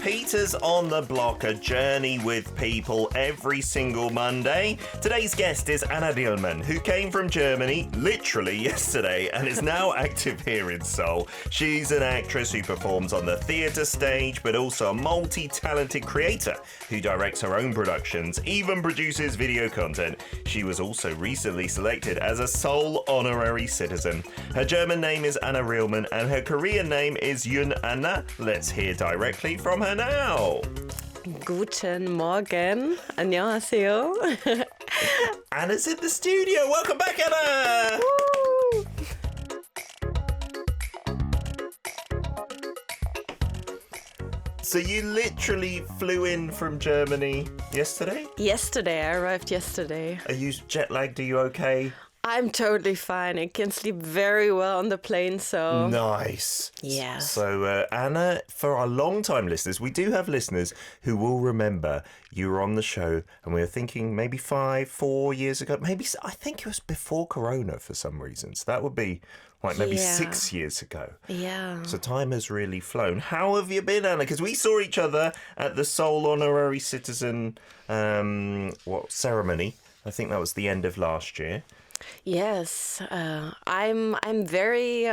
Peter's on the Block, a journey with people every single Monday. Today's guest is Anna Rihlmann, who came from Germany literally yesterday and is now active here in Seoul. She's an actress who performs on the theatre stage, but also a multi-talented creator who directs her own productions, even produces video content. She was also recently selected as a Seoul Honorary Citizen. Her German name is Anna Rihlmann and her Korean name is Yoon Anna. Let's hear directly from her now. Guten Morgen. 안녕하세요. Anna's in the studio. Welcome back, Anna. Woo! So you literally flew in from Germany yesterday? Yesterday. I arrived yesterday. Are you jet lagged? Are you okay? I'm totally fine. I can sleep very well on the plane, so... Nice. Yeah. So, Anna, for our long-time listeners, we do have listeners who will remember you were on the show, and we were thinking maybe 4 years ago, maybe, I think it was before Corona for some reason. So that would be like maybe 6 years ago. Yeah. So time has really flown. How have you been, Anna? Because we saw each other at the Seoul Honorary Citizen ceremony. I think that was the end of last year. Yes, I'm very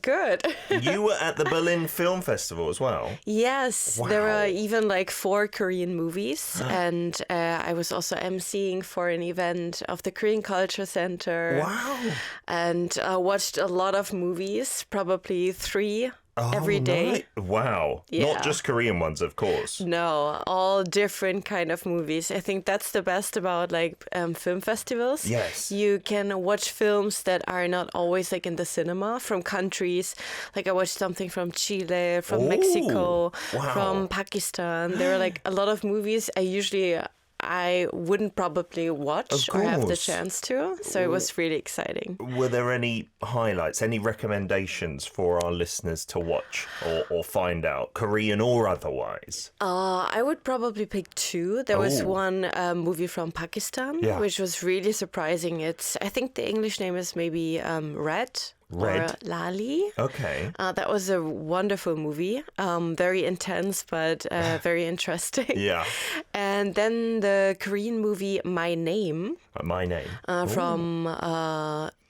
good. You were at the Berlin Film Festival as well? Yes, wow. There were even like 4 Korean movies, and I was also emceeing for an event of the Korean Culture Center. Wow. And watched a lot of movies, probably 3 every day. Nice. Wow. Yeah. Not just Korean ones, of course. No, all different kind of movies. I think that's the best about like film festivals. Yes. You can watch films that are not always like in the cinema from countries. Like I watched something from Chile, from Mexico, wow. from Pakistan. There are like a lot of movies I wouldn't probably watch or have the chance to. So it was really exciting. Were there any highlights, any recommendations for our listeners to watch or find out, Korean or otherwise? I would probably pick 2. There was one movie from Pakistan, which was really surprising. I think the English name is maybe Red. Or Lali. Okay. That was a wonderful movie. Very intense, but very interesting. Yeah. And then the Korean movie My Name. My Name. From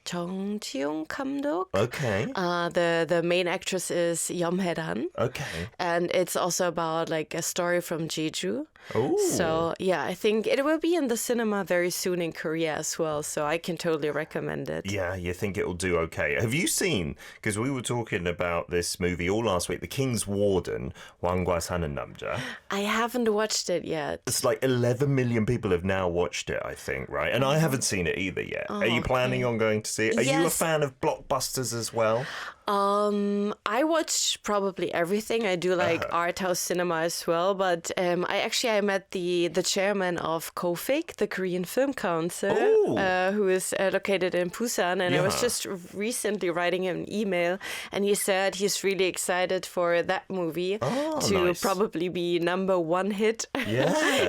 Jung Kamdok. Okay. The main actress is Yomhae-ran. Okay. And it's also about like a story from Jeju. Oh. So yeah, I think it will be in the cinema very soon in Korea as well. So I can totally recommend it. Yeah, you think it will do okay. Have you seen, because we were talking about this movie all last week, The King's Warden, 왕과 사는 남자. I haven't watched it yet. It's like 11 million people have now watched it, I think, right? And I haven't seen it either yet. Are you planning on going to see it? Are you a fan of blockbusters as well? I watch probably everything. I do like art house cinema as well, but I met the chairman of KOFIC, the Korean Film Council, who is located in Busan, and I was just recently writing him an email, and he said he's really excited for that movie to probably be #1 hit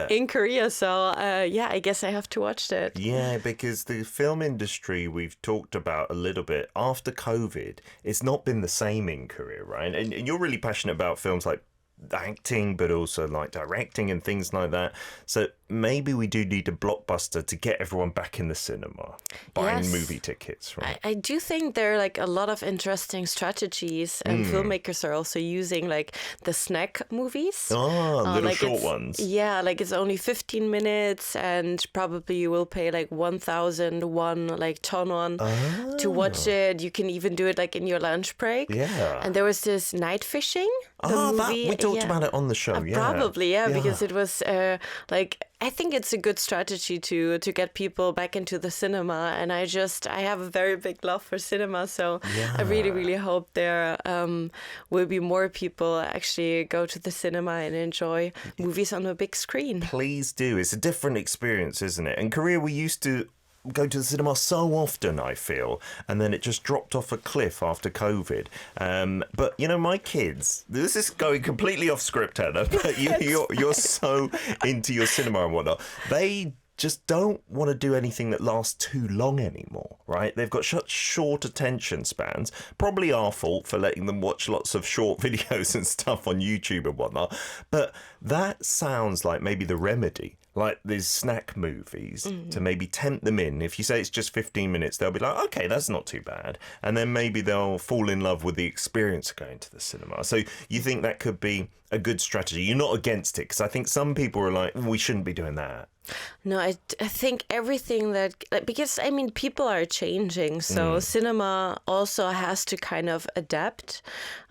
in Korea. So I guess I have to watch that. Yeah, because the film industry we've talked about a little bit after COVID, it's not been the same in Korea, right? And you're really passionate about films like acting, but also like directing and things like that. So maybe we do need a blockbuster to get everyone back in the cinema, buying movie tickets, right? I do think there are like a lot of interesting strategies, and filmmakers are also using like the snack movies. Little short ones. Yeah, like it's only 15 minutes, and probably you will pay like 1,001 like Cheonwon to watch it. You can even do it like in your lunch break. Yeah. And there was this night fishing. Movie. We talked about it on the show. Probably, because it was I think it's a good strategy to get people back into the cinema, and I have a very big love for cinema, so I really, really hope there will be more people actually go to the cinema and enjoy movies on a big screen. Please do. It's a different experience, isn't it? In Korea, we used to go to the cinema so often, I feel, and then it just dropped off a cliff after COVID. But you know, my kids, this is going completely off script, Heather, but you're so into your cinema and whatnot. They just don't want to do anything that lasts too long anymore, right? They've got such short attention spans. Probably our fault for letting them watch lots of short videos and stuff on YouTube and whatnot. But that sounds like maybe the remedy. Like these snack movies to maybe tempt them in. If you say it's just 15 minutes, they'll be like, okay, that's not too bad. And then maybe they'll fall in love with the experience of going to the cinema. So you think that could be a good strategy? You're not against it? Because I think some people are like, we shouldn't be doing that. No, I think everything that, because I mean, people are changing. So cinema also has to kind of adapt.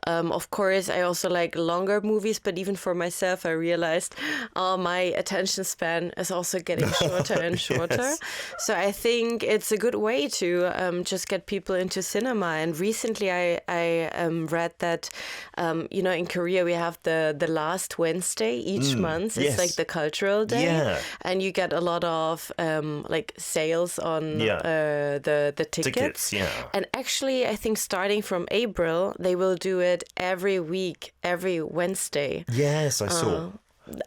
Of course, I also like longer movies, but even for myself, I realized my attention span is also getting shorter and shorter. Yes. So I think it's a good way to just get people into cinema. And recently I read that, in Korea, we have the last Wednesday each month. It's like the cultural day. Yeah. And you get a lot of sales on the tickets. Yeah. And actually, I think starting from April, they will do it every week, every Wednesday. Yes, I saw.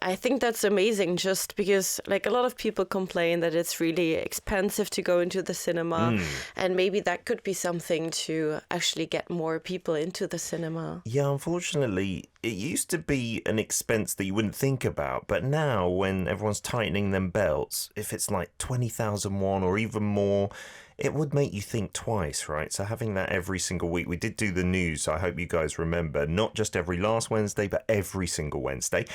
I think that's amazing, just because like a lot of people complain that it's really expensive to go into the cinema, and maybe that could be something to actually get more people into the cinema. Yeah, unfortunately, it used to be an expense that you wouldn't think about, but now when everyone's tightening them belts, if it's like 20,000 won or even more, it would make you think twice, right? So having that every single week, we did do the news, I hope you guys remember, not just every last Wednesday, but every single Wednesday.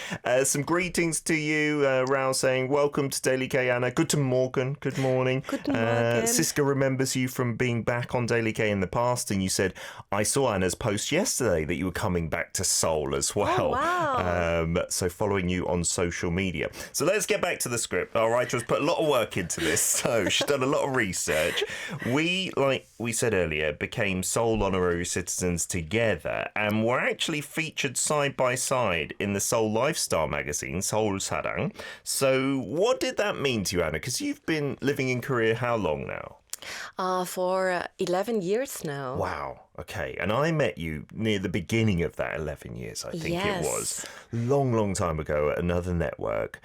Some greetings to you, Rao saying, welcome to Daily K, Anna. Guten Morgen, good morning. Guten Morgen. Siska remembers you from being back on Daily K in the past, and you said, I saw Anna's post yesterday that you were coming back to Seoul as well. Oh, wow. So following you on social media. So let's get back to the script. Our writer's put a lot of work into this, so she's done a lot of research. We, like we said earlier, became Seoul Honorary Citizens together, and were actually featured side by side in the Seoul lifestyle magazine, Seoul Sarang. So what did that mean to you, Anna? Because you've been living in Korea how long now? For 11 years now. Wow. Okay. And I met you near the beginning of that 11 years, I think it was. Long time ago at another network.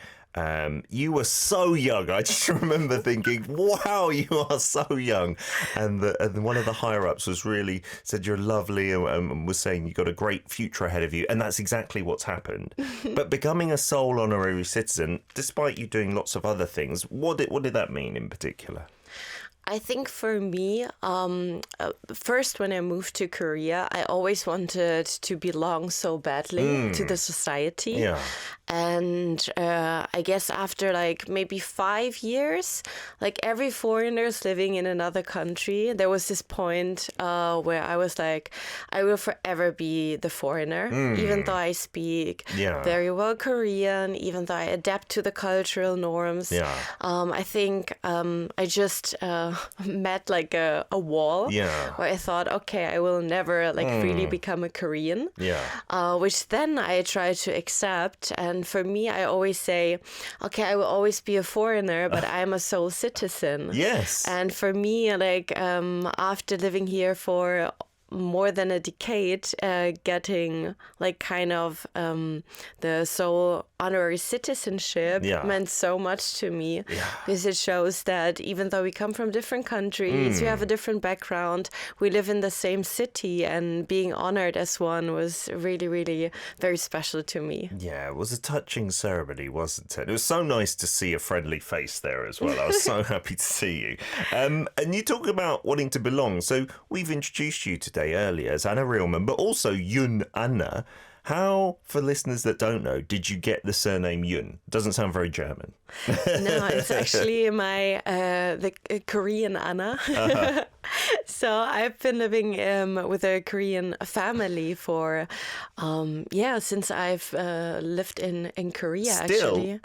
You were so young. I just remember thinking, wow, you are so young. And one of the higher-ups was really said you're lovely and was saying you've got a great future ahead of you. And that's exactly what's happened. But becoming a Seoul Honorary Citizen, despite you doing lots of other things, what did that mean in particular? I think for me, first when I moved to Korea, I always wanted to belong so badly to the society. Yeah. And I guess after like maybe 5 years, like every foreigners living in another country, there was this point where I was like, I will forever be the foreigner, even though I speak very well Korean, even though I adapt to the cultural norms. Yeah. I think I just met like a wall where I thought, okay, I will never like really become a Korean. Yeah. Which then I try to accept. And for me, I always say, okay, I will always be a foreigner, but I'm a Seoul citizen. Yes. And for me, like after living here for more than a decade, getting like kind of the Seoul Honorary Citizenship meant so much to me, because it shows that even though we come from different countries, we have a different background, we live in the same city, and being honored as one was really, really very special to me. Yeah, it was a touching ceremony, wasn't it? It was so nice to see a friendly face there as well. I was so happy to see you. And you talk about wanting to belong. So we've introduced you today earlier as Anna Rihlmann, but also Yoon Anna. How, for listeners that don't know, did you get the surname Yoon? Doesn't sound very German. No, it's actually my the Korean Anna. So I've been living with a Korean family for since I've lived in Korea. Still? Actually.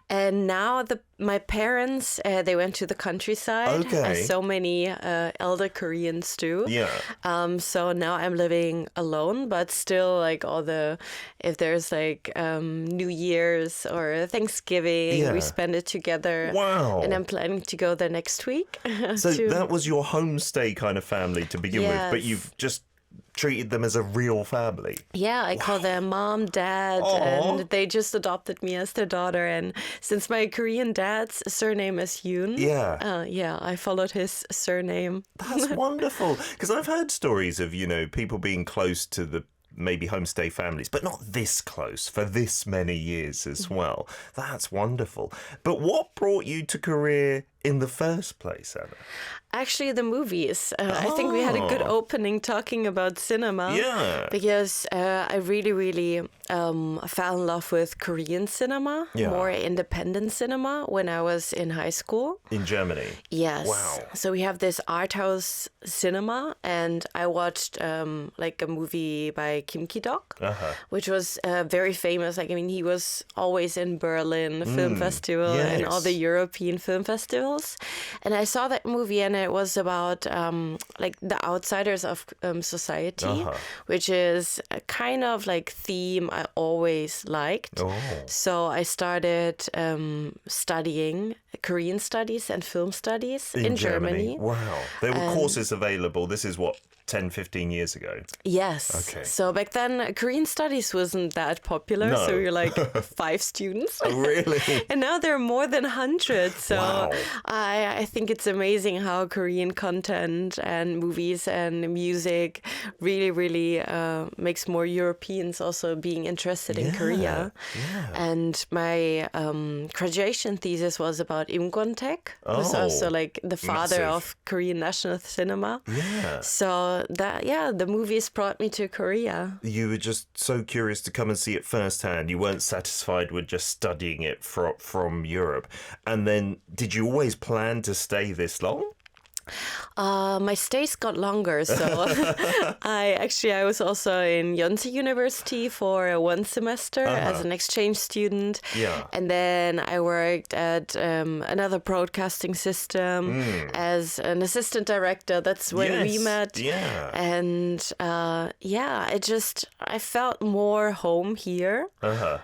And now my parents they went to the countryside, as so many elder Koreans do. Yeah. So now I'm living alone, but still like if there's like New Year's or Thanksgiving, we spend it together. Wow. And I'm planning to go there next week. So that was your homestay kind of family to begin with, but you've just treated them as a real family. Yeah, I call them mom, dad, and they just adopted me as their daughter. And since my Korean dad's surname is Yoon, I followed his surname. That's wonderful. Because I've heard stories of, people being close to the maybe homestay families, but not this close for this many years as well. That's wonderful. But what brought you to Korea in the first place, Anna? Actually, the movies. I think we had a good opening talking about cinema. Yeah. Because I really, really fell in love with Korean cinema, more independent cinema, when I was in high school. In Germany? Yes. Wow. So we have this art house cinema, and I watched like a movie by Kim Ki-dok, which was very famous. Like, I mean, he was always in Berlin Film Festival and all the European film festivals. And I saw that movie, and it was about like the outsiders of society, which is a kind of like theme I always liked. So I started studying Korean studies and film studies in Germany. Wow. There were courses available. This is what, 10, 15 years ago? Yes. Okay. So back then, Korean studies wasn't that popular. No. So you're like 5 students. Oh, really? And now there are more than 100. So wow. I think it's amazing how Korean content and movies and music really, really makes more Europeans also being interested in Korea. Yeah. And my graduation thesis was about Im Kwon-taek, who's also like the father of Korean national cinema. Yeah. So the movies brought me to Korea. You were just so curious to come and see it firsthand. You weren't satisfied with just studying it from Europe. And then, did you always plan to stay this long? My stays got longer, so I was also in Yonsei University for 1 semester as an exchange student. Yeah. And then I worked at another broadcasting system as an assistant director. That's when we met. Yeah. And I felt more home here.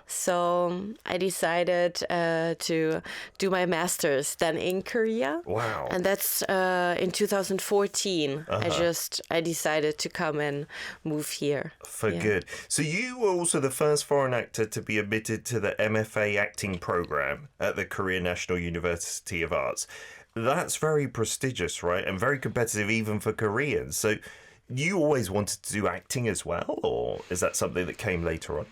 So I decided to do my master's then in Korea. Wow. And that's in 2014, I decided to come and move here. For good. So you were also the first foreign actor to be admitted to the MFA acting program at the Korean National University of Arts. That's very prestigious, right? And very competitive even for Koreans. So you always wanted to do acting as well, or is that something that came later on?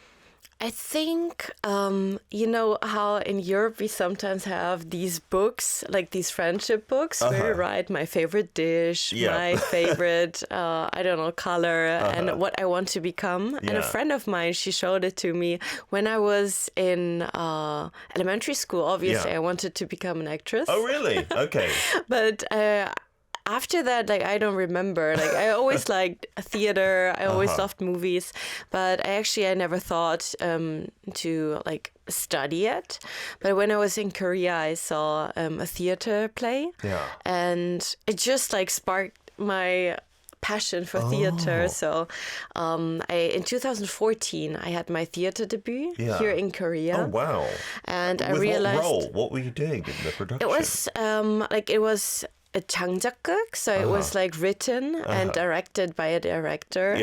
I think, you know how in Europe we sometimes have these books, like these friendship books, where you write my favorite dish, my favorite, color, and what I want to become. Yeah. And a friend of mine, she showed it to me when I was in elementary school. Obviously, I wanted to become an actress. Oh, really? Okay. But after that, like, I don't remember. Like, I always liked theater. I always loved movies. But I never thought to, like, study it. But when I was in Korea, I saw a theater play. Yeah. And it just, like, sparked my passion for theater. So in 2014, I had my theater debut here in Korea. Oh, wow. And I realized... What role? What were you doing in the production? It was a 장작극, so it was like written and directed by a director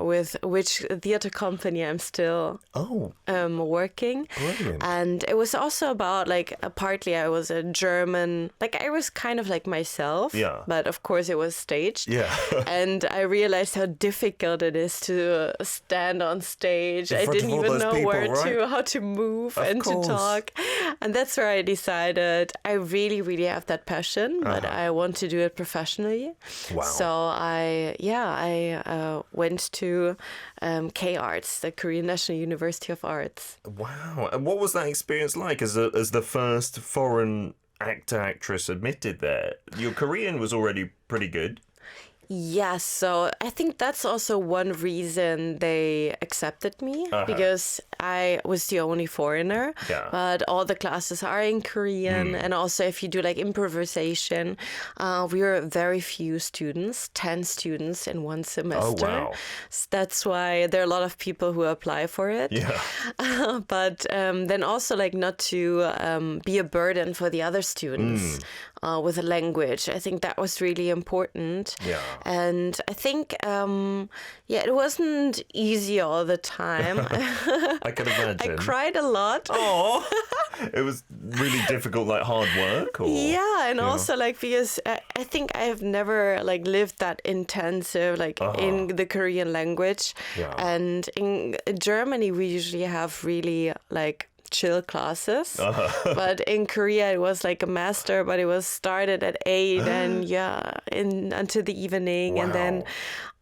with which theater company I'm still working. Brilliant. And it was also about, like, partly I was a German, like, I was kind of like myself, but of course it was staged. Yeah. And I realized how difficult it is to stand on stage. I didn't even know how to move and to talk. And that's where I decided I really, really have that passion, but I want to do it professionally. Wow. So I went to K-Arts, the Korean National University of Arts. Wow. And what was that experience like as the first foreign actress admitted there? Your Korean was already pretty good. Yes, so I think that's also one reason they accepted me, because I was the only foreigner, but all the classes are in Korean, and also if you do like improvisation, we were very few students, 10 students in 1 semester. Oh, wow. So that's why there are a lot of people who apply for it. Yeah. But then also, like, not to be a burden for the other students. with a language. I think that was really important. Yeah. And I think, it wasn't easy all the time. I can imagine. I cried a lot. Oh, it was really difficult, like hard work? Or? Yeah, and also like because I think I have never like lived that intensive like in the Korean language. Yeah. And in Germany we usually have really like chill classes, but in Korea it was like a master, but it was started at 8 and until the evening. Wow. And then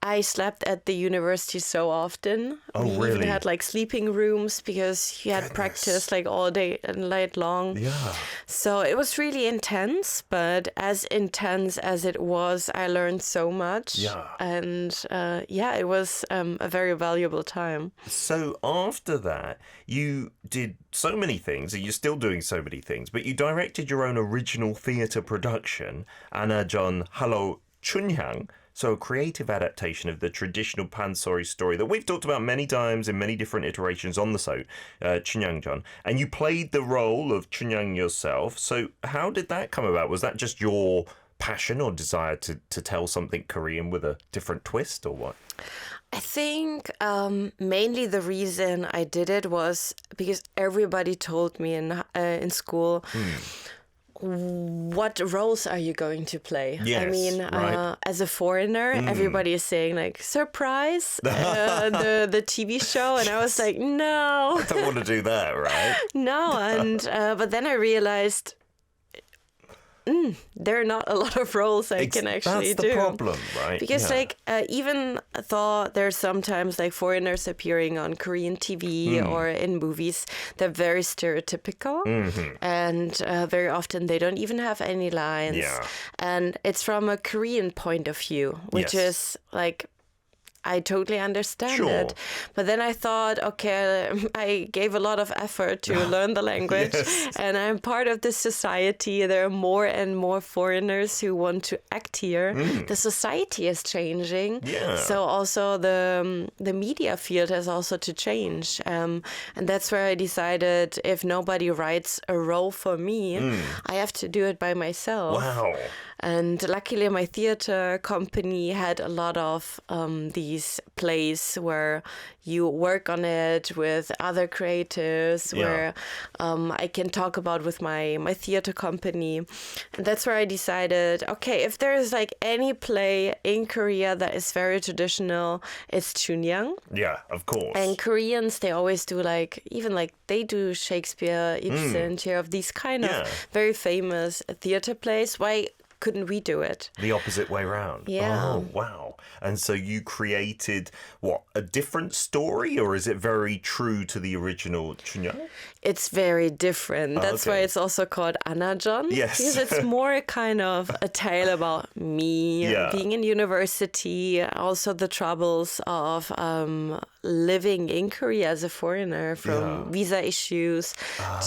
I slept at the university so often. Oh, we really? even had like sleeping rooms because you had practice like all day and night long. Yeah. So it was really intense, but as intense as it was, I learned so much. Yeah. And it was a very valuable time. So after that, you did so many things, and you're still doing so many things, but you directed your own original theatre production, Anajon Halo Chunhyang. So a creative adaptation of the traditional pansori story that we've talked about many times in many different iterations on the show, Chunyangjeon. And you played the role of Chunyang yourself. So how did that come about? Was that just your passion or desire to tell something Korean with a different twist, or what? I think mainly the reason I did it was because everybody told me in school, what roles are you going to play? Yes, I mean, right. as a foreigner, everybody is saying like, surprise, the TV show. And I was like, no. I don't want to do that, right? No. And but then I realized there are not a lot of roles I can actually do. That's the problem, right? Because even though there's sometimes like foreigners appearing on Korean TV or in movies, they're very stereotypical. And very often they don't even have any lines. Yeah. And it's from a Korean point of view, which is like, I totally understand it. But then I thought, okay, I gave a lot of effort to learn the language and I'm part of this society. There are more and more foreigners who want to act here. The society is changing. Yeah. So also the media field has also to change. And that's where I decided if nobody writes a role for me, I have to do it by myself. Wow. And luckily my theater company had a lot of these plays where you work on it with other creatives, where I can talk about with my theater company. And that's where I decided, okay, if there's like any play in Korea that is very traditional, it's Chunyang. Yeah, of course. And Koreans, they always do like, even like they do Shakespeare, Ibsen, Chekhov, these kind of very famous theater plays. Why couldn't we do it? The opposite way round. Yeah. Oh, wow. And so you created, what, a different story, or is it very true to the original Chunyang? It's very different. That's why it's also called Anajon. Yes. Because it's more kind of a tale about me being in university, also the troubles of living in Korea as a foreigner, from visa issues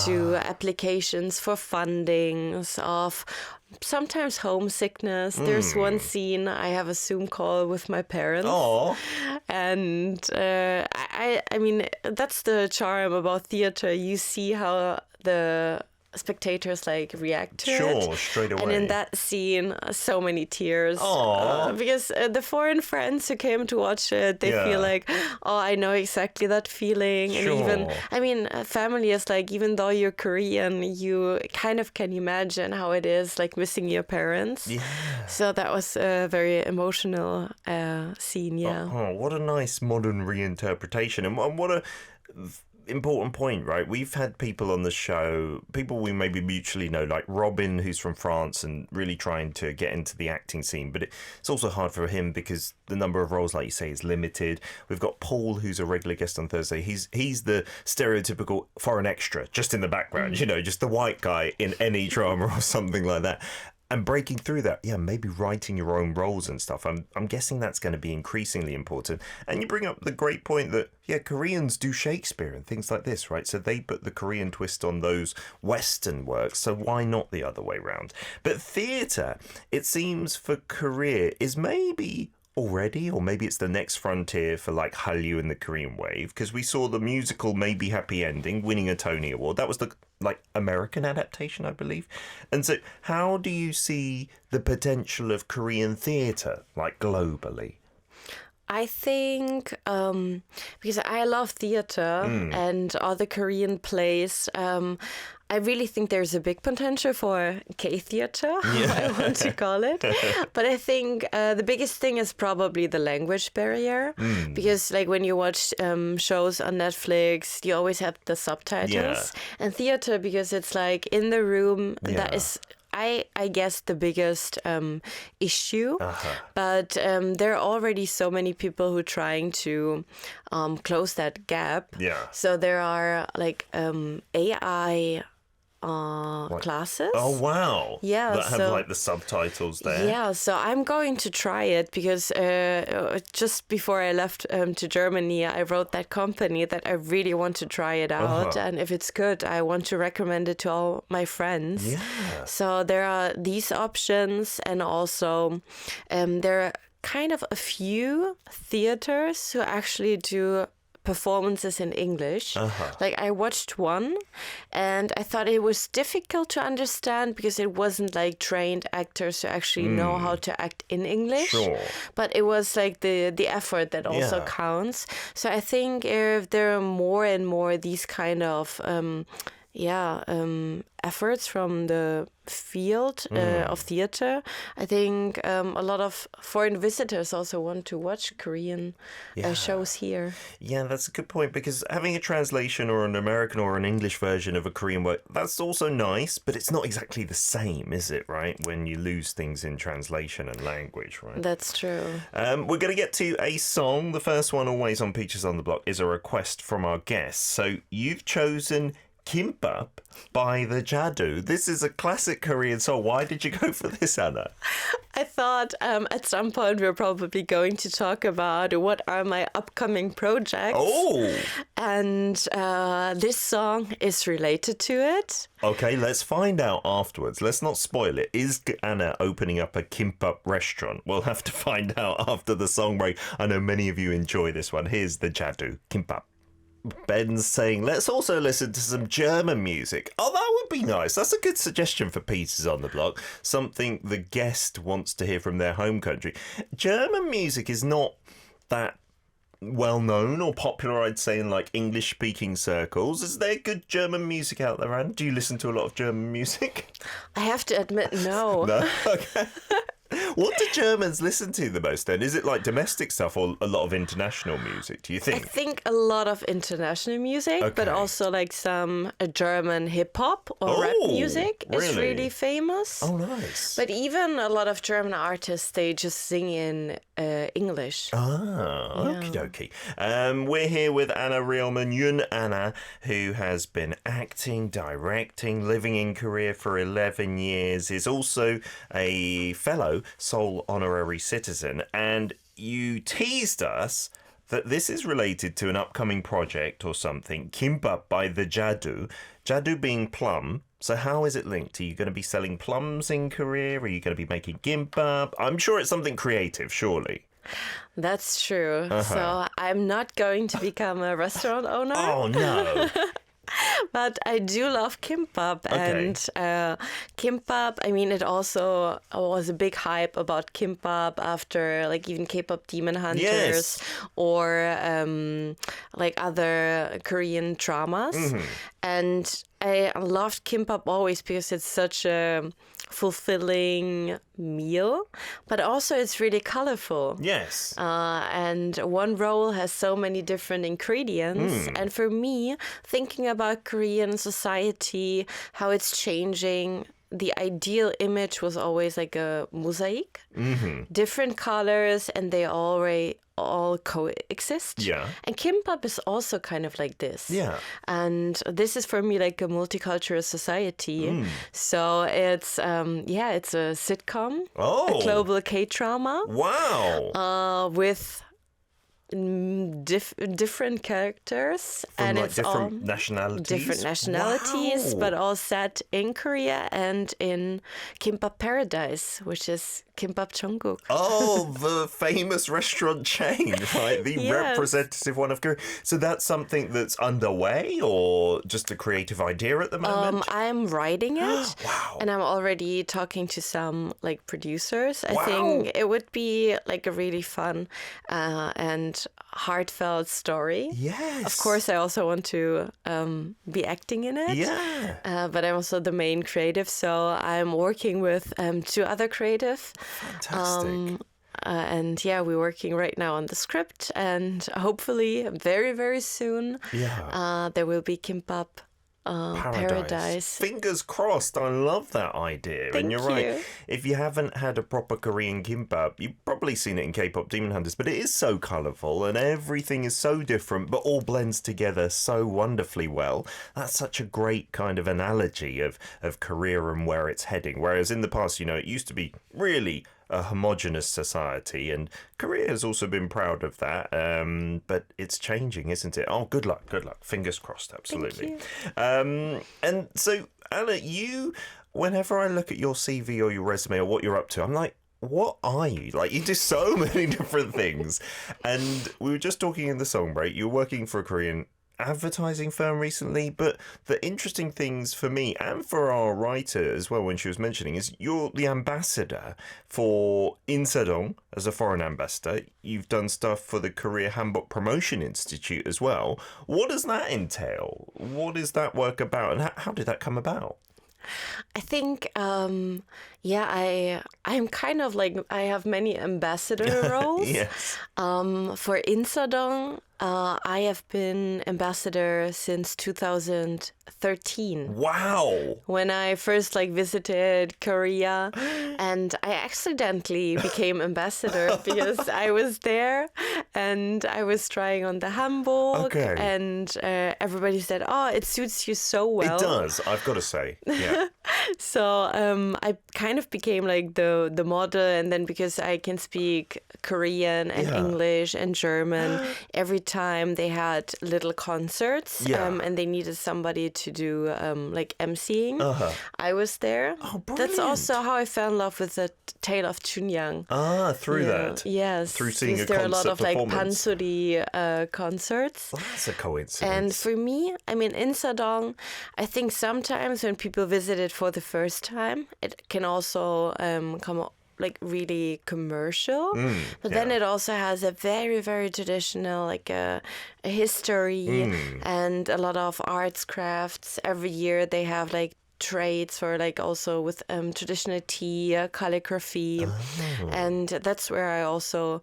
to applications for fundings, of sometimes homesickness. There's one scene I have a Zoom call with my parents. Oh. And I mean, that's the charm about theater. You see how the spectators like react to it. Sure, straight away. And in that scene, so many tears. Because the foreign friends who came to watch it, they feel like, oh, I know exactly that feeling. Sure. And even, I mean, family is like, even though you're Korean, you kind of can imagine how it is like missing your parents. Yeah. So that was a very emotional scene, Oh, what a nice modern reinterpretation. And what a important point, right? We've had people on the show, people we maybe mutually know, like Robin, who's from France and really trying to get into the acting scene, but it's also hard for him because the number of roles, like you say, is limited. We've got Paul, who's a regular guest on Thursday. He's the stereotypical foreign extra, just in the background, you know, just the white guy in any drama or something like that. And breaking through that, maybe writing your own roles and stuff. I'm guessing that's going to be increasingly important. And you bring up the great point that, Koreans do Shakespeare and things like this, right? So they put the Korean twist on those Western works. So why not the other way round? But theatre, it seems for Korea, is maybe already, or maybe it's the next frontier for like Hallyu and the Korean wave, because we saw the musical Maybe Happy Ending winning a Tony Award. That was the like American adaptation, I believe. And so how do you see the potential of Korean theatre like globally? I think because I love theater and other Korean plays, I really think there's a big potential for K-theater, I want to call it. But I think the biggest thing is probably the language barrier. Because like when you watch shows on Netflix, you always have the subtitles. Yeah. And theater, because it's like in the room, that is... I guess the biggest issue, but there are already so many people who are trying to close that gap. Yeah. So there are like AI classes. Oh, wow. Yeah. That have like the subtitles there. Yeah, so I'm going to try it because just before I left to Germany, I wrote that company that I really want to try it out. And if it's good, I want to recommend it to all my friends. Yeah. So there are these options, and also there are kind of a few theaters who actually do performances in English. Like I watched one and I thought it was difficult to understand because it wasn't like trained actors who actually know how to act in English. Sure. But it was like the effort that also counts. So I think if there are more and more these kind of efforts from the field of theater, I think a lot of foreign visitors also want to watch Korean shows here. Yeah, that's a good point, because having a translation or an American or an English version of a Korean work, that's also nice, but it's not exactly the same, is it, right? When you lose things in translation and language, right? That's true. We're going to get to a song. The first one, always on Peaches on the Block, is a request from our guests. So you've chosen Kimbap by the Jadu. This is a classic Korean song. Why did you go for this, Anna? I thought at some point we're probably going to talk about what are my upcoming projects. Oh! And this song is related to it. Okay, let's find out afterwards. Let's not spoil it. Is Anna opening up a kimbap restaurant? We'll have to find out after the song break. I know many of you enjoy this one. Here's the Jadu, Kimbap. Ben's saying, let's also listen to some German music. Oh, that would be nice. That's a good suggestion for Peter's on the Block. Something the guest wants to hear from their home country. German music is not that well known or popular, I'd say, in like English speaking circles. Is there good German music out there, Anne? Do you listen to a lot of German music? I have to admit, no. No? Okay. What do Germans listen to the most then? Is it like domestic stuff or a lot of international music, do you think? I think a lot of international music, but also like some German hip-hop or rap music is really famous. Oh, nice. But even a lot of German artists, they just sing in English. Okie dokie. We're here with Anna Rihlmann, Yoon Anna, who has been acting, directing, living in Korea for 11 years, is also a fellow Seoul Honorary Citizen, and you teased us that this is related to an upcoming project or something, Kimbap by the Jadu, Jadu being plum. So how is it linked? Are you going to be selling plums in Korea? Are you going to be making kimbap? I'm sure it's something creative, surely. That's true. So I'm not going to become a restaurant owner. Oh, no. But I do love kimbap, and kimbap, I mean, it also was a big hype about kimbap after like even K-pop Demon Hunters or like other Korean dramas. And I loved kimbap always because it's such a fulfilling meal, but also it's really colorful. Yes. And one roll has so many different ingredients. And for me, thinking about Korean society, how it's changing, the ideal image was always like a mosaic, different colors, and they all coexist. Yeah. And kimbap is also kind of like this. Yeah. And this is for me like a multicultural society. So it's it's a sitcom, a global K-drama. Wow. With different characters, From and like it's different all nationalities? different nationalities, Wow. but all set in Korea and in Kimbap Paradise, which is Kimbap Jonguk. Oh, the famous restaurant chain, right? The Yes. representative one of Korea. So that's something that's underway or just a creative idea at the moment? I'm writing it, Wow. and I'm already talking to some like producers. I Wow. think it would be like a really fun and heartfelt story. Yes. Of course, I also want to be acting in it. Yeah. But I'm also the main creative, so I'm working with 2 other creative. Fantastic. And yeah, we're working right now on the script, and hopefully very, very soon there will be Kimbap Paradise. Fingers crossed. I love that idea. Thank and you're right. you. If you haven't had a proper Korean kimbap, you've probably seen it in K-pop Demon Hunters, but it is so colourful and everything is so different, but all blends together so wonderfully well. That's such a great kind of analogy of Korea and where it's heading. Whereas in the past, it used to be really a homogenous society, and Korea has also been proud of that, but it's changing, isn't it? Oh, good luck. Fingers crossed, absolutely. And so, Anna, whenever I look at your CV or your resume or what you're up to, I'm like, what are you? Like, you do so many different things. And we were just talking in the song break, you're working for a Korean advertising firm recently, but the interesting things for me and for our writer as well, when she was mentioning, is you're the ambassador for Insadong as a foreign ambassador. You've done stuff for the Korea Hanbok Promotion Institute as well. What does that entail? What is that work about, and how did that come about? I think, I'm kind of like, I have many ambassador roles. Yes. For Insadong, I have been ambassador since 2013. Wow. When I first visited Korea, and I accidentally became ambassador because I was there and I was trying on the hanbok, and everybody said, "Oh, it suits you so well." It does, I've got to say. Yeah. So I kind of became like the model, and then because I can speak Korean and English and German, every time they had little concerts and they needed somebody to do like emceeing, I was there. Oh, brilliant. That's also how I fell in love with the Tale of Chunyang. Ah, through that. Yes. Through seeing a there are a lot concert of like performance. pansori concerts. Well, that's a coincidence. And for me, I mean, in Sadong, I think sometimes when people visit it for the first time, it can also come like really commercial. But then it also has a very, very traditional, like a history and a lot of arts, crafts. Every year they have like trades for like also with traditional tea, calligraphy. And that's where I also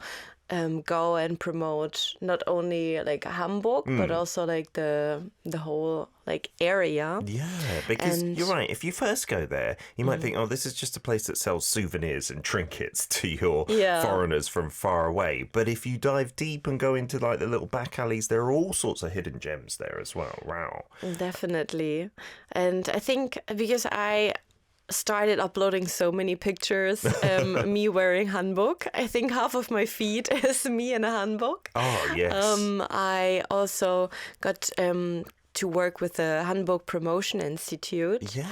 go and promote not only like Hamburg, but also like the whole like area. Yeah, because you're right. If you first go there, you might think, oh, this is just a place that sells souvenirs and trinkets to your foreigners from far away. But if you dive deep and go into like the little back alleys, there are all sorts of hidden gems there as well. Wow. Definitely. And I think because I started uploading so many pictures, me wearing hanbok. I think half of my feed is me in a hanbok. Oh, yes. I also got to work with the Hanbok Promotion Institute. Yeah.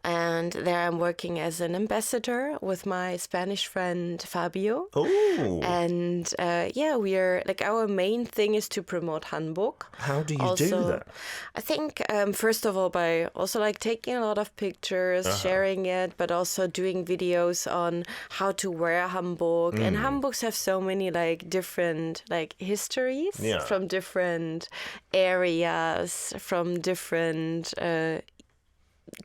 And there I'm working as an ambassador with my Spanish friend Fabio. Oh. And we're like, our main thing is to promote Hanbok. How do you do that? I think first of all by also like taking a lot of pictures, sharing it, but also doing videos on how to wear Hanbok. And Hanboks have so many like different like histories from different areas, from different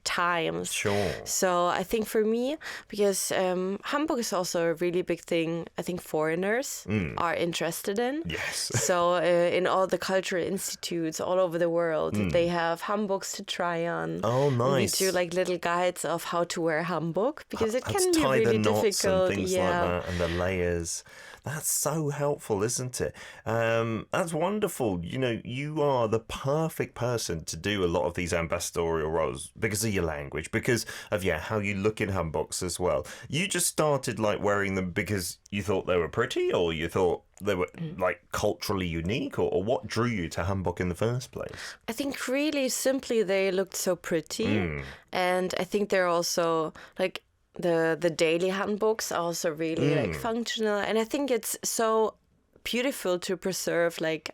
times. Sure. So I think for me, because Hamburg is also a really big thing, I think foreigners are interested in. Yes. So in all the cultural institutes all over the world, they have hanboks to try on. Oh, nice. And we do like little guides of how to wear hanbok, because it can be tie really the knots difficult. and things like that, and the layers. That's so helpful, isn't it? That's wonderful. You know, you are the perfect person to do a lot of these ambassadorial roles because of your language, because of, how you look in hanboks as well. You just started, like, wearing them because you thought they were pretty, or you thought they were, like, culturally unique, or what drew you to hanbok in the first place? I think really simply they looked so pretty. And I think they're also, like, the daily handbooks are also really like functional, and I think it's so beautiful to preserve like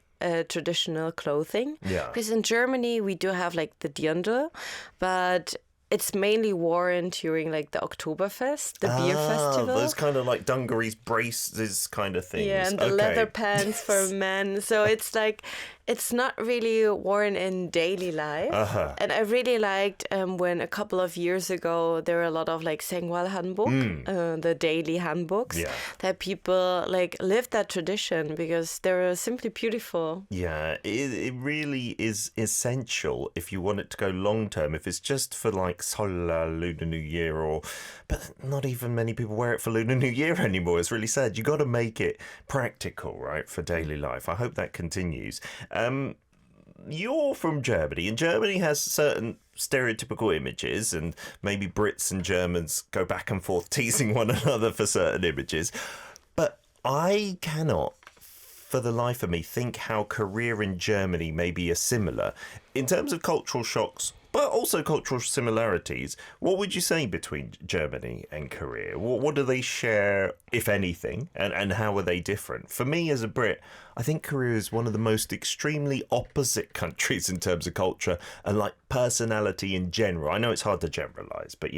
traditional clothing. Because in Germany we do have like the Dirndl, but it's mainly worn during like the Oktoberfest, the beer festival. Those kind of like dungarees, braces kind of things. Yeah, and the leather pants for men. So it's like, it's not really worn in daily life. And I really liked when a couple of years ago there were a lot of like Sengwal Hanbok, the daily handbooks, that people like lived that tradition because they were simply beautiful. Yeah, it really is essential if you want it to go long term. If it's just for like Solar Lunar New Year, but not even many people wear it for Lunar New Year anymore. It's really sad. You got to make it practical, right, for daily life. I hope that continues. You're from Germany, and Germany has certain stereotypical images, and maybe Brits and Germans go back and forth teasing one another for certain images. But I cannot, for the life of me, think how Korea and Germany maybe are similar in terms of cultural shocks, but also cultural similarities. What would you say between Germany and Korea? What do they share, if anything, and how are they different? For me as a Brit, I think Korea is one of the most extremely opposite countries in terms of culture and like personality in general. I know it's hard to generalize, but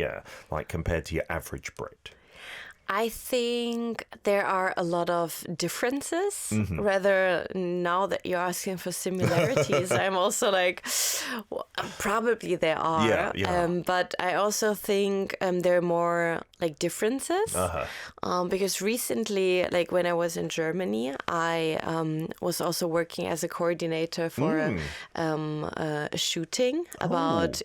like compared to your average Brit. I think there are a lot of differences. Rather, now that you're asking for similarities, I'm also like, well, probably there are. But I also think there are more like differences. Because recently, like when I was in Germany, I was also working as a coordinator for a shooting about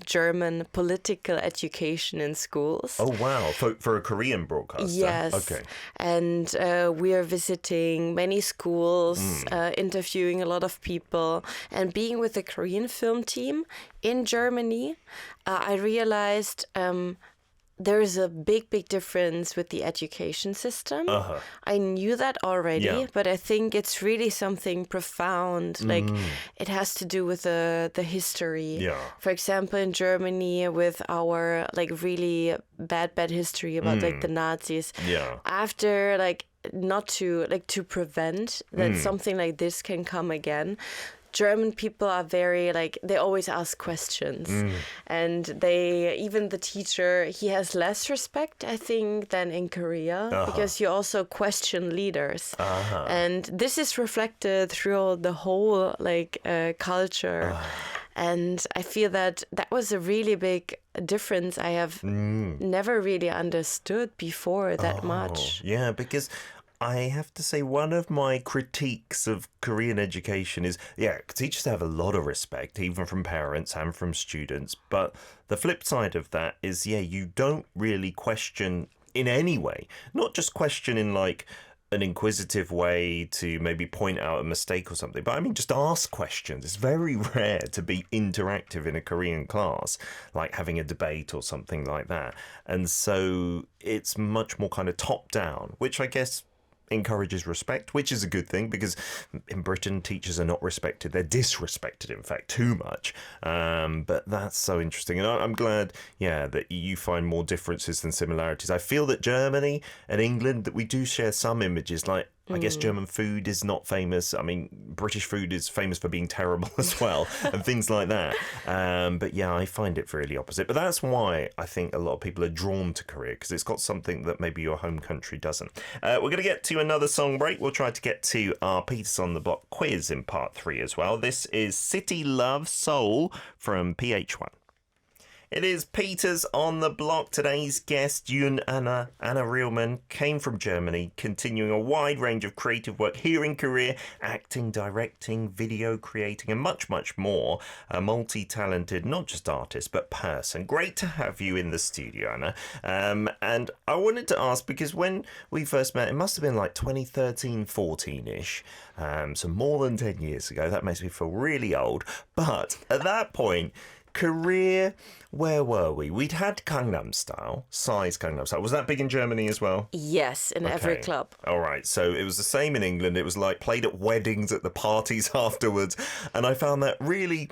German political education in schools. Oh, wow. For a Korean broadcaster? Yes. Okay. And we are visiting many schools, interviewing a lot of people, and being with the Korean film team in Germany, I realized there is a big difference with the education system. I knew that already, but I think it's really something profound. Like it has to do with the history. For example, in Germany, with our like really bad history about like the Nazis. After like not to like to prevent that something like this can come again. German people are very like, they always ask questions, and even the teacher, he has less respect, I think, than in Korea, because you also question leaders, and this is reflected throughout the whole like culture. And I feel that was a really big difference I have never really understood before that much. Yeah, because I have to say, one of my critiques of Korean education is, teachers have a lot of respect, even from parents and from students. But the flip side of that is, you don't really question in any way. Not just question in like an inquisitive way to maybe point out a mistake or something, but I mean, just ask questions. It's very rare to be interactive in a Korean class, like having a debate or something like that. And so it's much more kind of top down, which I guess encourages respect, which is a good thing, because in Britain teachers are not respected, they're disrespected, in fact, too much. But that's so interesting, and I'm glad that you find more differences than similarities. I feel that Germany and England, that we do share some images, like I guess German food is not famous. I mean, British food is famous for being terrible as well, and things like that. But I find it really opposite. But that's why I think a lot of people are drawn to Korea, because it's got something that maybe your home country doesn't. We're going to get to another song break. We'll try to get to our Peters on the Block quiz in part 3 as well. This is City Love Soul from PH1. It is Peter's on the block. Today's guest, Yoon Anna Rihlmann, came from Germany, continuing a wide range of creative work here in Korea, acting, directing, video creating, and much, much more. A multi-talented, not just artist, but person. Great to have you in the studio, Anna. And I wanted to ask, because when we first met, it must have been like 2013, 14-ish, so more than 10 years ago. That makes me feel really old. But at that point, Korea, where were we? We'd had Gangnam Style, Psy's Gangnam Style. Was that big in Germany as well? Yes, in every club. All right, so it was the same in England. It was like played at weddings, at the parties afterwards. And I found that really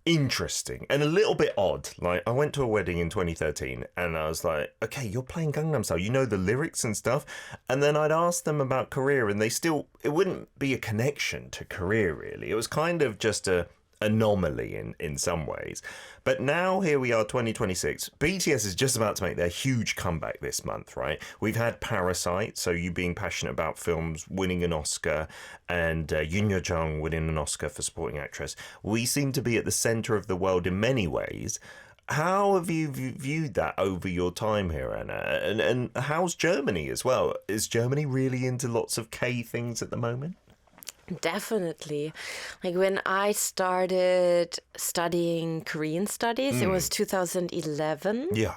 interesting and a little bit odd. Like, I went to a wedding in 2013 and I was like, okay, you're playing Gangnam Style, you know the lyrics and stuff. And then I'd ask them about Korea and it wouldn't be a connection to Korea really. It was kind of just a anomaly in some ways. But now here we are, 2026. BTS is just about to make their huge comeback this month, right? We've had Parasite, so you being passionate about films, winning an Oscar, and Yoon Yo-jung winning an Oscar for supporting actress. We seem to be at the center of the world in many ways. How have you viewed that over your time here, Anna? And how's Germany as well? Is Germany really into lots of K things at the moment? Definitely. Like when I started studying Korean studies, it was 2011. Yeah.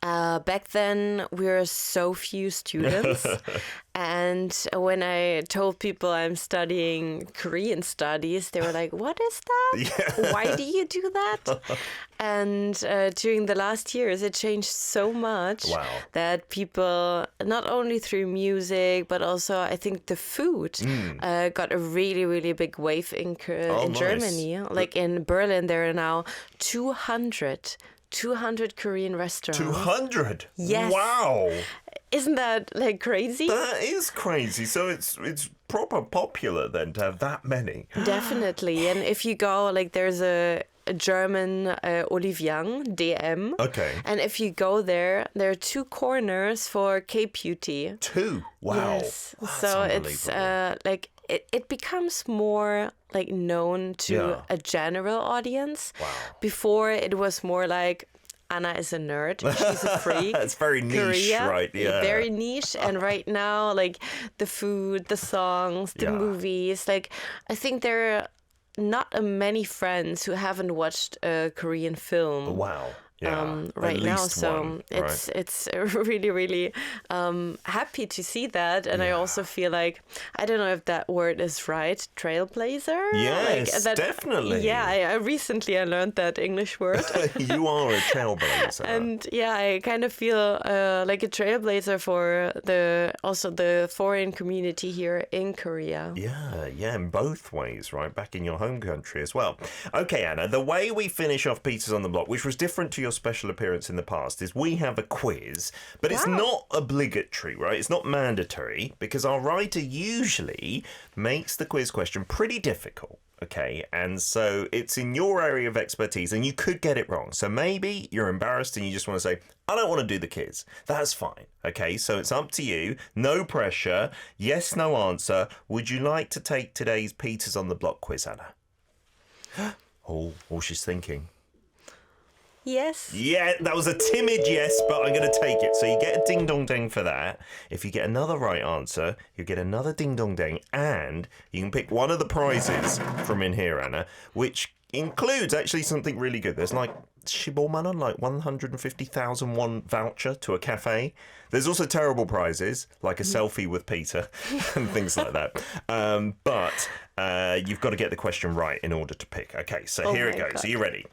Back then, we were so few students. And when I told people I'm studying Korean studies, they were like, what is that? Yeah. Why do you do that? And during the last years, it changed so much that people, not only through music, but also I think the food got a really, really big wave in Germany. Like in Berlin, there are now 200 Korean restaurants. 200? Yes. Wow. Isn't that like crazy? That is crazy. So it's proper popular then to have that many. Definitely. And if you go, like there's a German Oliviang, DM. Okay. And if you go there are two corners for K-beauty. Two? Wow. Yes. So it's like it becomes more like known to a general audience. Wow. Before it was more like Anna is a nerd. She's a freak. It's very niche, Korea, right? Yeah. Very niche. And right now, like the food, the songs, the movies, like I think there are not many friends who haven't watched a Korean film. Wow. Right now, so it's really, really happy to see that, and I also feel like, I don't know if that word is right, trailblazer. Yes, like definitely. Yeah, I recently learned that English word. You are a trailblazer, and I kind of feel like a trailblazer for the foreign community here in Korea. Yeah, in both ways, right? Back in your home country as well. Okay, Anna, the way we finish off Peter's on the Block, which was different to your special appearance in the past, is we have a quiz, but it's not obligatory, right? It's not mandatory, because our writer usually makes the quiz question pretty difficult. Okay, and so it's in your area of expertise and you could get it wrong. So maybe you're embarrassed and you just want to say, I don't want to do the quiz. That's fine. Okay, so it's up to you. No pressure. Yes, no answer. Would you like to take today's Peter's on the Block quiz, Anna? Oh, she's thinking. Yes. Yeah, that was a timid yes, but I'm going to take it. So you get a ding dong ding for that. If you get another right answer, you get another ding dong ding, and you can pick one of the prizes from in here, Anna, which includes actually something really good. There's like 15만 원, like 150,000 won voucher to a cafe. There's also terrible prizes, like a selfie with Peter and things like that. But you've got to get the question right in order to pick. Okay, so here it goes. God. Are you ready?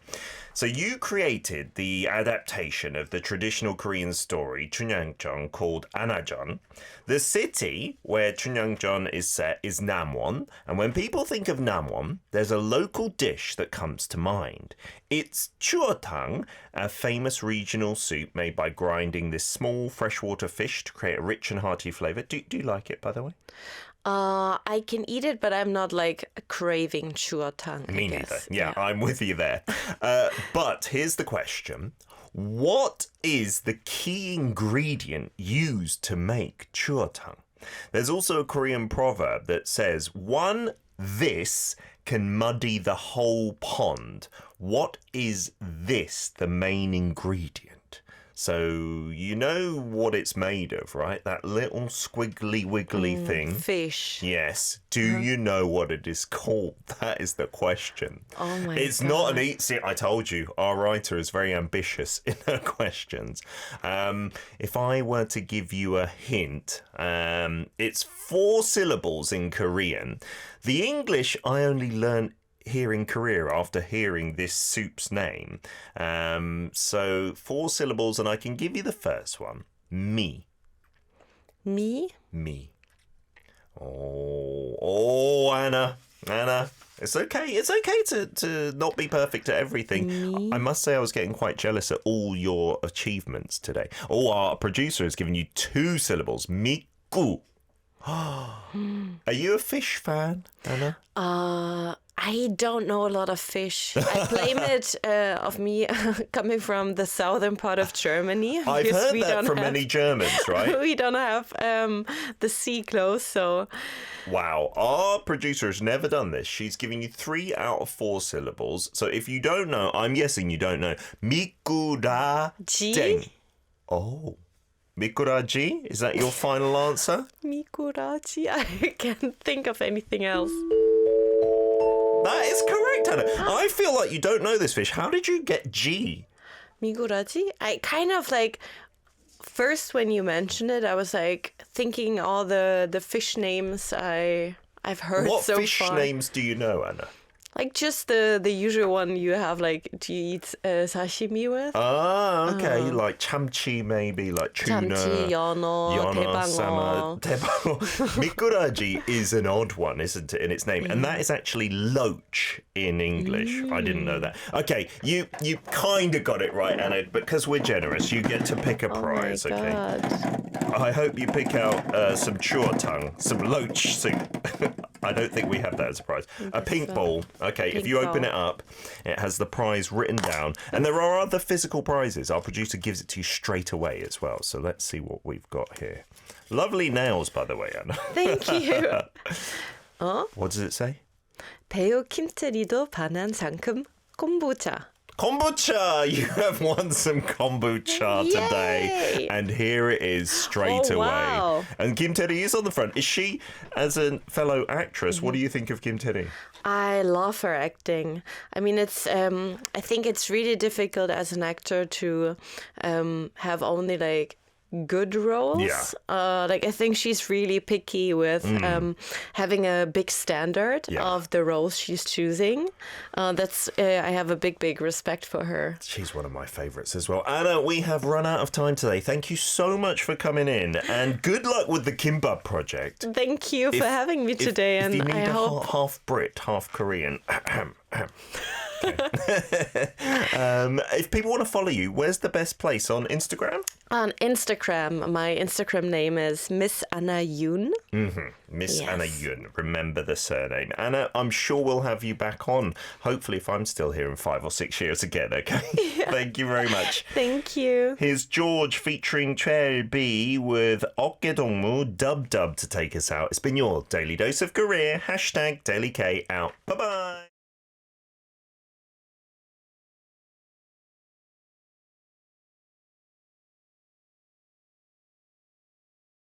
So you created the adaptation of the traditional Korean story Chunhyangjeon called Anajeon. The city where Chunhyangjeon is set is Namwon, and when people think of Namwon, there's a local dish that comes to mind. It's chuotang, a famous regional soup made by grinding this small freshwater fish to create a rich and hearty flavour. Do you like it, by the way? I can eat it, but I'm not like craving chuotang. Me neither. Yeah, I'm with you there. But here's the question. What is the key ingredient used to make chuotang? There's also a Korean proverb that says, one this can muddy the whole pond. What is this, the main ingredient? So you know what it's made of, right? That little squiggly wiggly thing. Fish. Yes. Do you know what it is called? That is the question. Oh my It's God. not an easy. I told you, our writer is very ambitious in her questions. If I were to give you a hint, it's 4 syllables in Korean. The English I only learned here in Korea after hearing this soup's name. So 4 syllables, and I can give you the first one. Me. Me? Me. Oh, Anna. It's okay. It's okay to not be perfect at everything. Me? I must say I was getting quite jealous at all your achievements today. Oh, our producer has given you 2 syllables. Miku. Are you a fish fan, Anna? I don't know a lot of fish. I blame it of me coming from the southern part of Germany. I've because heard that from many Germans, right? We don't have the sea close, so... Wow, our producer has never done this. She's giving you 3 out of 4 syllables. So if you don't know, I'm guessing you don't know. Mikuraji. Oh. Mikuraji? Is that your final answer? Mikuraji? I can't think of anything else. That is correct, Anna. I feel like you don't know this fish. How did you get G? Mikuraji? I kind of like... First, when you mentioned it, I was like thinking all the fish names I've heard What so fish far. names do you know, Anna? Like just the usual one you have, like, do you eat sashimi with? Ah, okay. Like chamchi, maybe, like tuna. 참치, 연어, salmon, 대방어. Mikuraji is an odd one, isn't it, in its name? And that is actually loach in English. I didn't know that. Okay, you kind of got it right, Anna, because we're generous. You get to pick a prize, Oh my okay? God. I hope you pick out some chua-tung, some loach soup. I don't think we have that as a prize. A pink ball. Okay, if you open it up, it has the prize written down. And there are other physical prizes. Our producer gives it to you straight away as well. So let's see what we've got here. Lovely nails, by the way, Anna. Thank you. What does it say? 배우 김태리도 반한 상큼 콤부차. Kombucha! You have won some kombucha today. And here it is straight away. Wow. And Kim Tae-ri is on the front. Is she, as a fellow actress, what do you think of Kim Tae-ri? I love her acting. I mean, it's. I think it's really difficult as an actor to have only like good roles. Yeah. Like I think she's really picky with having a big standard of the roles she's choosing. That's I have a big respect for her. She's one of my favourites as well. Anna, we have run out of time today. Thank you so much for coming in, and good luck with the Kimbap project. Thank you for having me today, if and you need I a hope. half Brit, half Korean. If people want to follow you, where's the best place? On Instagram? On Instagram, my Instagram name is Miss Anna Yoon. Miss Yes. Anna Yoon. Remember the surname. Anna, I'm sure we'll have you back on, hopefully if I'm still here in 5 or 6 years again, okay? Thank you very much. Thank you. Here's George featuring Chel B with 어깨동무 Dub Dub to take us out. It's been your Daily Dose of Korea. #DailyK out. Bye-bye.